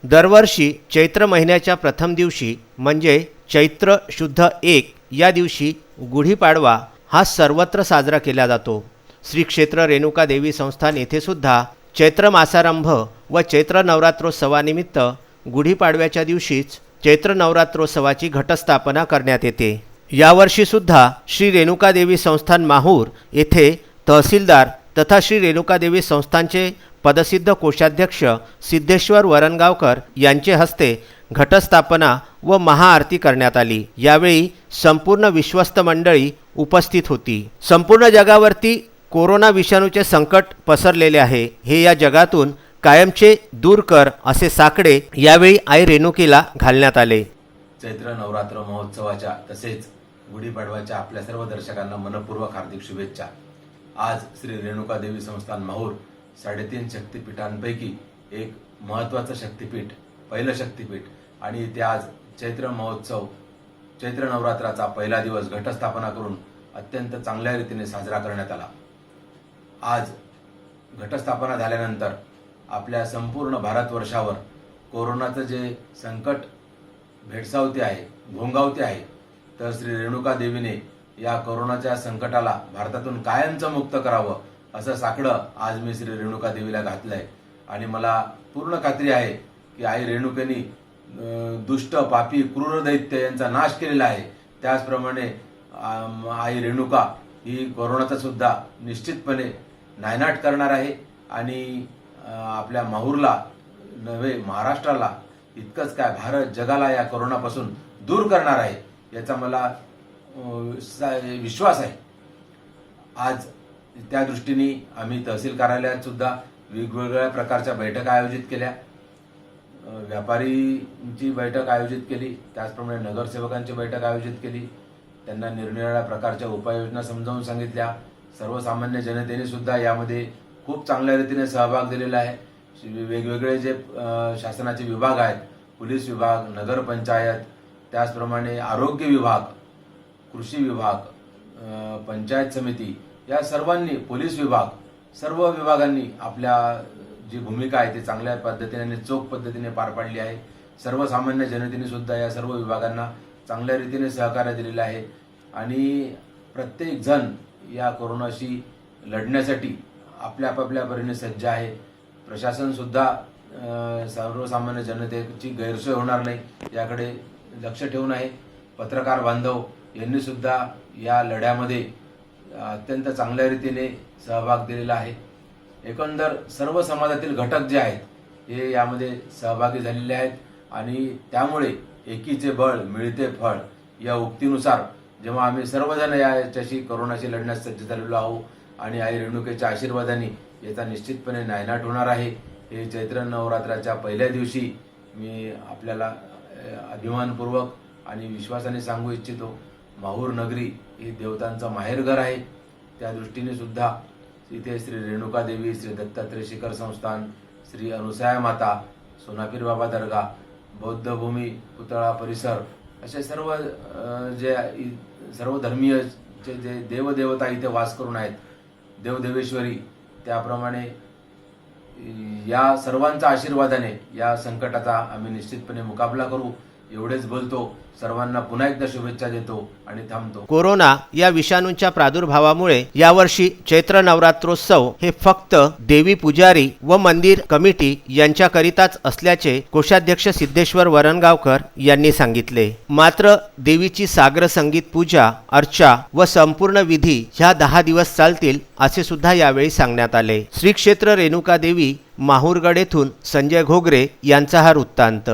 दरवर्षी चैत्र महिन्याच्या प्रथम दिवशी म्हणजे चैत्र शुद्ध 1 या दिवशी गुढीपाडवा हा सर्वत्र साजरा केला जातो। श्री क्षेत्र रेणुका देवी संस्थान येथे सुद्धा चैत्र मासारंभ व चैत्र नवरात्रोत्सवानिमित्त गुढीपाडव्याच्या दिवशीच चैत्र नवरात्रोत्सवाची घटस्थापना करण्यात येते। यावर्षी सुद्धा श्री रेणुका देवी संस्थान माहूर येथे तहसीलदार तथा श्री रेणुका देवी संस्थानचे पदसिद्ध कोषाध्यक्ष सिद्धेश्वर वरणगावकर यांचे हस्ते घटस्थापना व महाआरती करण्यात आली। यावेळी संपूर्ण विश्वस्त मंडळी उपस्थित होती। संपूर्ण जगावरती कोरोना विषाणूचे संकट पसरलेले आहे, हे या जगातून कायमचे दूर कर असे साकडे यावेळी आई रेणुकीला घालण्यात आले। चैत्र नवरात्र महोत्सवाच्या तसेच गुढीपाडव्याच्या आपल्या सर्व दर्शकांना मनपूर्वक हार्दिक शुभेच्छा। आज श्री रेणुका देवी संस्थान माहूर 3.5 शक्तिपीठांपैकी एक महत्त्वाचं शक्तिपीठ, पहिलं शक्तिपीठ आणि इथे आज चैत्र महोत्सव, चैत्र नवरात्राचा पहिला दिवस घटस्थापना करून अत्यंत चांगल्या रीतीने साजरा करण्यात आला। आज घटस्थापना झाल्यानंतर आपल्या संपूर्ण भारतवर्षावर कोरोनाचं जे संकट भेडसावते आहे, घोंगावते आहे, तर श्री रेणुका देवीने या कोरोनाच्या संकटाला भारतातून कायमचं मुक्त करावं असं साकडं आज मी श्री रेणुका देवीला घातलंय आणि मला पूर्ण खात्री आहे की आई रेणुकेनी दुष्ट, पापी, क्रूर दैत्य यांचा नाश केलेला आहे। त्याचप्रमाणे आई रेणुका ही कोरोनाचा सुद्धा निश्चितपणे नायनाट करणार आहे आणि आपल्या माहूरला नव्हे महाराष्ट्राला इतकंच काय भारत जगाला या कोरोनापासून दूर करणार आहे याचा मला विश्वास आहे। आज त्या दृष्टीने आम्ही तहसील कार्यालयात सुद्धा वेगवेगळ्या प्रकारच्या बैठका आयोजित केल्या, व्यापारींची बैठक आयोजित केली, त्याचप्रमाणे नगरसेवकांची बैठक आयोजित केली, त्यांना निरनिराळ्या प्रकारच्या उपाययोजना समजावून सांगितल्या। सर्वसामान्य जनतेने सुद्धा यामध्ये खूप चांगल्या रीतीने सहभाग दिलेला आहे। वेगवेगळे जे शासनाचे विभाग आहेत, पोलीस विभाग, नगरपंचायत, त्याचप्रमाणे आरोग्य विभाग, कृषी विभाग, पंचायत समिती या सर्वांनी, पोलीस विभाग, सर्व विभागांनी आपल्या जी भूमिका आहे ती चांगल्या पद्धतीने आणि चोख पद्धतीने पार पाडली आहे। सर्वसामान्य जनतेने सुद्धा या सर्व विभागांना चांगल्या रीतीने सहकार्य दिलेले आहे आणि प्रत्येक जण या कोरोनाशी लढण्यासाठी आपल्या परीने सज्ज आहे। प्रशासन सुद्धा सर्वसामान्य जनतेची गैरसोय होणार नाही याकडे लक्ष ठेवून आहे। पत्रकार बांधव यांनी सुद्धा या लढ्यामध्ये अत्यंत चांगल्या रीतीने सहभाग दिलेला आहे। एकंदर सर्व समाजातील घटक जे आहेत हे यामध्ये सहभागी झालेले आहेत आणि त्यामुळे एकीचे बळ मिळते फळ या उक्तीनुसार जेव्हा आम्ही सर्वजण याच्याशी कोरोनाशी लढण्यास सज्ज झालेलो आहोत आणि आई रेणुकेच्या आशीर्वादाने याचा निश्चितपणे नायनाट होणार आहे, हे चैत्र नवरात्राच्या पहिल्या दिवशी मी आपल्याला अभिमानपूर्वक आणि विश्वासाने सांगू इच्छितो। माहूर नगरी ही देवतांचं माहेरघर आहे, त्या दृष्टीने सुद्धा इथे श्री रेणुका देवी, श्री दत्तात्रय शिखर संस्थान, श्री अनुसया माता, सोनापीर बाबा दर्गा, बौद्धभूमी पुतळा परिसर असे सर्व धर्मीय जे देवदेवता इथे वास करून आहेत, देवदेवेश्वरी, त्याप्रमाणे या सर्वांच्या आशीर्वादाने या संकटाचा आम्ही निश्चितपणे मुकाबला करू एवढेच बोलतो। सर्वांना पुन्हा एकदा शुभेच्छा देतो आणि थांबतो। कोरोना या विषाणूंच्या प्रादुर्भावामुळे यावर्षी चैत्र नवरात्रोत्सव हे फक्त देवी पुजारी व मंदिर कमिटी यांच्याकरिताच असल्याचे कोषाध्यक्ष सिद्धेश्वर वरणगावकर यांनी सांगितले। मात्र देवीची सागर संगीत पूजा, अर्चा व संपूर्ण विधी ह्या 10 दिवस चालतील असे सुद्धा यावेळी सांगण्यात आले। श्री क्षेत्र रेणुका देवी माहूरगड येथून संजय घोगरे यांचा हा वृत्तांत।